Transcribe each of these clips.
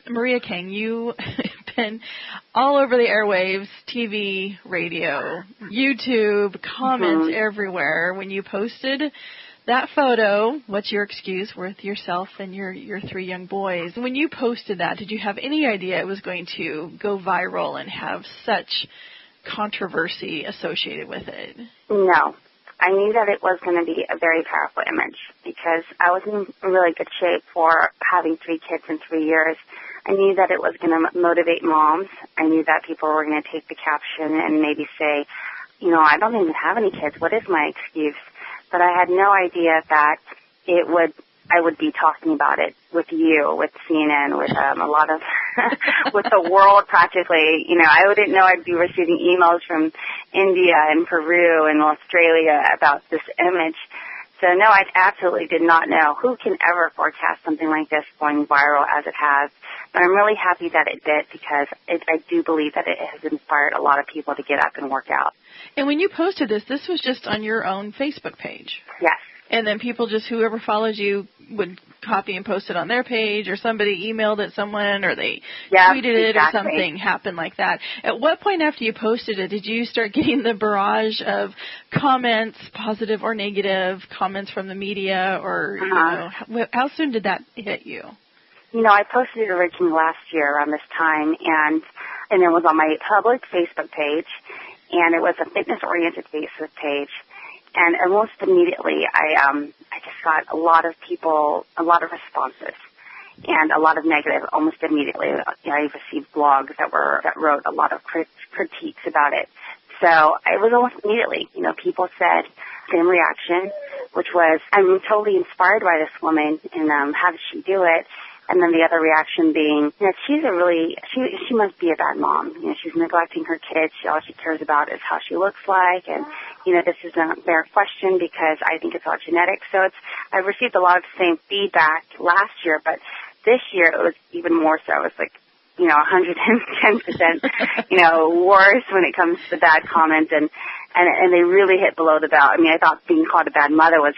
Maria Kang, you have been all over the airwaves, TV, radio, YouTube, comments everywhere. When you posted that photo, what's your excuse, with yourself and your 3 young boys, when you posted that, did you have any idea it was going to go viral and have such controversy associated with it? No. I knew that it was going to be a very powerful image because I was in really good shape for having 3 kids in 3 years. I knew that it was going to motivate moms. I knew that people were going to take the caption and maybe say, I don't even have any kids. What is my excuse? But I had no idea that I would be talking about it with you, with CNN, with a lot of, with the world practically. I didn't know I'd be receiving emails from India and Peru and Australia about this image. So no, I absolutely did not know. Who can ever forecast something like this going viral as it has? But I'm really happy that it did because I do believe that it has inspired a lot of people to get up and work out. And when you posted this was just on your own Facebook page? Yes. And then people whoever follows you would copy and post it on their page, or somebody emailed it someone, or they tweeted it, or something happened like that. At what point after you posted it did you start getting the barrage of comments, positive or negative, comments from the media, or how soon did that hit you? I posted it originally last year around this time, and it was on my public Facebook page, and it was a fitness-oriented Facebook page. And almost immediately, I just got a lot of people, a lot of responses, and a lot of negative almost immediately. I received blogs that wrote a lot of critiques about it. So it was almost immediately. People said same reaction, which was, I'm totally inspired by this woman, and how did she do it? And then the other reaction being, she must be a bad mom. She's neglecting her kids. All she cares about is how she looks like. And, this is a fair question because I think it's all genetics. So I received a lot of the same feedback last year, but this year it was even more so. It's like, 110%, worse when it comes to bad comments, and they really hit below the belt. I mean, I thought being called a bad mother was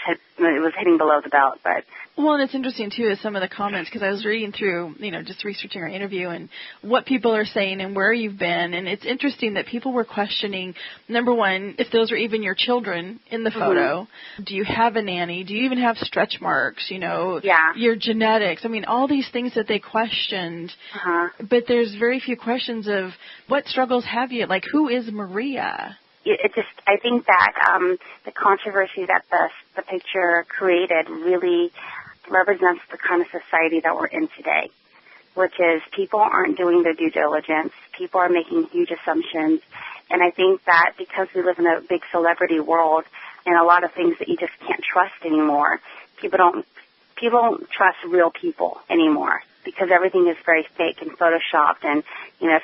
hitting below the belt, but. Well, and it's interesting, too, is some of the comments, because I was reading through, just researching our interview and what people are saying and where you've been, and it's interesting that people were questioning, number one, if those are even your children in the photo. Do you have a nanny? Do you even have stretch marks? Your genetics. I mean, all these things that they questioned, but there's very few questions of what struggles have you? Like, who is Maria? I think that the controversy that the picture created really represents the kind of society that we're in today, which is people aren't doing their due diligence. People are making huge assumptions. And I think that because we live in a big celebrity world and a lot of things that you just can't trust anymore, people don't trust real people anymore because everything is very fake and photoshopped and,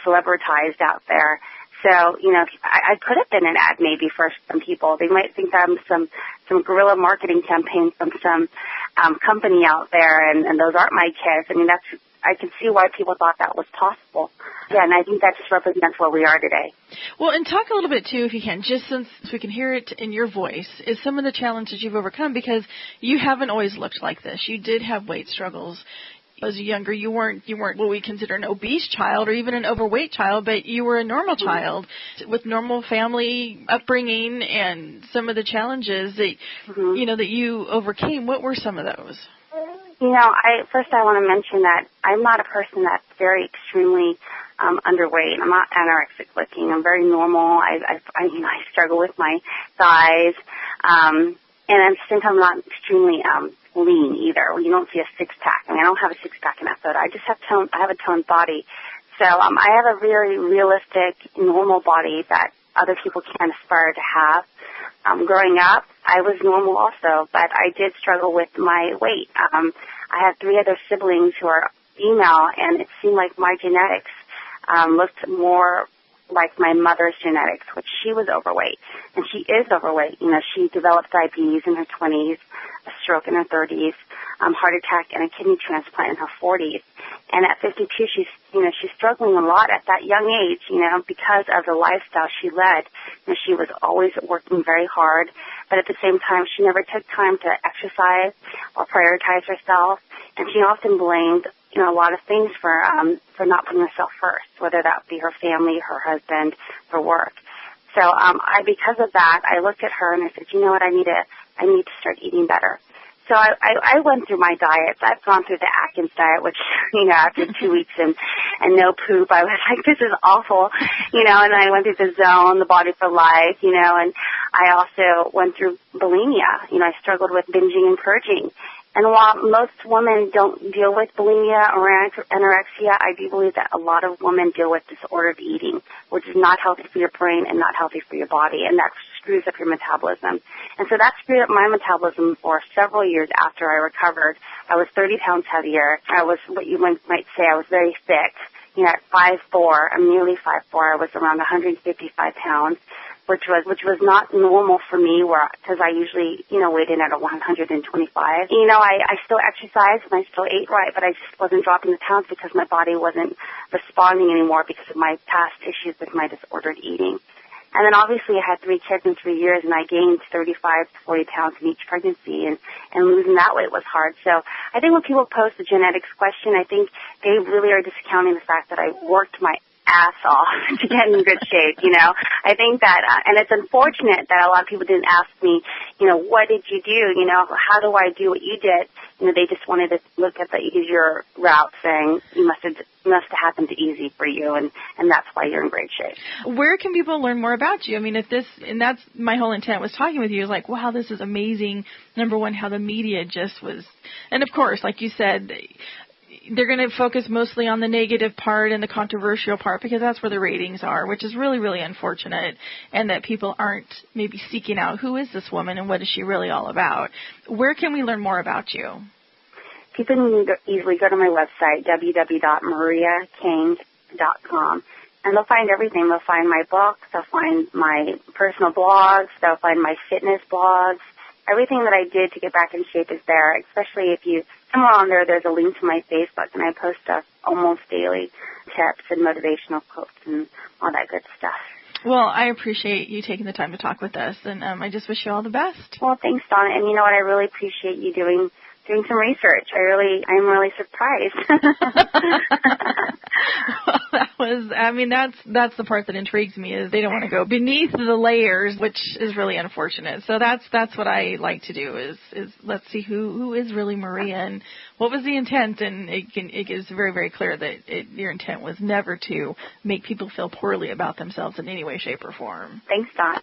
celebritized out there. So, I could have been an ad maybe for some people. They might think I'm some guerrilla marketing campaign from some company out there, and those aren't my kids. I mean, I can see why people thought that was possible. Yeah, and I think that just represents where we are today. Well, and talk a little bit, too, if you can, just since we can hear it in your voice, is some of the challenges you've overcome, because you haven't always looked like this. You did have weight struggles. As younger, you weren't what we consider an obese child or even an overweight child, but you were a normal child with normal family upbringing and some of the challenges that, that you overcame. What were some of those? First I want to mention that I'm not a person that's very extremely underweight. I'm not anorexic looking. I'm very normal. I struggle with my thighs. And at the same time, I'm not extremely lean either. You don't see a six-pack. I mean, I don't have a six-pack in that photo. I just have I have a toned body. So I have a very realistic, normal body that other people can aspire to have. Growing up, I was normal also, but I did struggle with my weight. I have 3 other siblings who are female, and it seemed like my genetics looked more like my mother's genetics, which she was overweight, and she is overweight. She developed diabetes in her 20s, a stroke in her 30s, heart attack, and a kidney transplant in her 40s. And at 52, she's struggling a lot at that young age, because of the lifestyle she led. She was always working very hard, but at the same time, she never took time to exercise or prioritize herself, and she often blamed a lot of things for not putting herself first, whether that be her family, her husband, her work. So because of that, I looked at her and I said, you know what, I need to start eating better. So I went through my diets. I've gone through the Atkins diet, which, after 2 weeks and no poop, I was like, this is awful, and then I went through the Zone, the Body for Life, and I also went through bulimia. I struggled with binging and purging. And while most women don't deal with bulimia or anorexia, I do believe that a lot of women deal with disordered eating, which is not healthy for your brain and not healthy for your body, and that screws up your metabolism. And so that screwed up my metabolism for several years after I recovered. I was 30 pounds heavier. I was what you might say I was very thick. At 5'4", I'm nearly 5'4", I was around 155 pounds. Which was not normal for me, because I usually, weighed in at a 125. I still exercised and I still ate right, but I just wasn't dropping the pounds because my body wasn't responding anymore because of my past issues with my disordered eating. And then obviously I had 3 kids in 3 years, and I gained 35 to 40 pounds in each pregnancy, and losing that weight was hard. So I think when people pose the genetics question, I think they really are discounting the fact that I worked my ass off to get in good shape, I think that, and it's unfortunate that a lot of people didn't ask me, what did you do, how do I do what you did? They just wanted to look at the easier route, saying you must have happened easy for you, and that's why you're in great shape. Where can people learn more about you? I mean, and that's my whole intent was talking with you, is like, wow, this is amazing. Number one, how the media just was, and of course, like you said, they're going to focus mostly on the negative part and the controversial part because that's where the ratings are, which is really, really unfortunate, and that people aren't maybe seeking out who is this woman and what is she really all about. Where can we learn more about you? People can easily go to my website, www.mariakang.com, and they'll find everything. They'll find my books, they'll find my personal blogs, they'll find my fitness blogs. Everything that I did to get back in shape is there, especially if somewhere on there's a link to my Facebook, and I post stuff almost daily, tips and motivational quotes and all that good stuff. Well, I appreciate you taking the time to talk with us, and I just wish you all the best. Well, thanks, Donna, and you know what, I really appreciate you doing some research. I'm really surprised. Well, that's the part that intrigues me, is they don't want to go beneath the layers, which is really unfortunate. So that's what I like to do is let's see who is really Maria and what was the intent, and it is very, very clear that your intent was never to make people feel poorly about themselves in any way, shape, or form. Thanks, Don.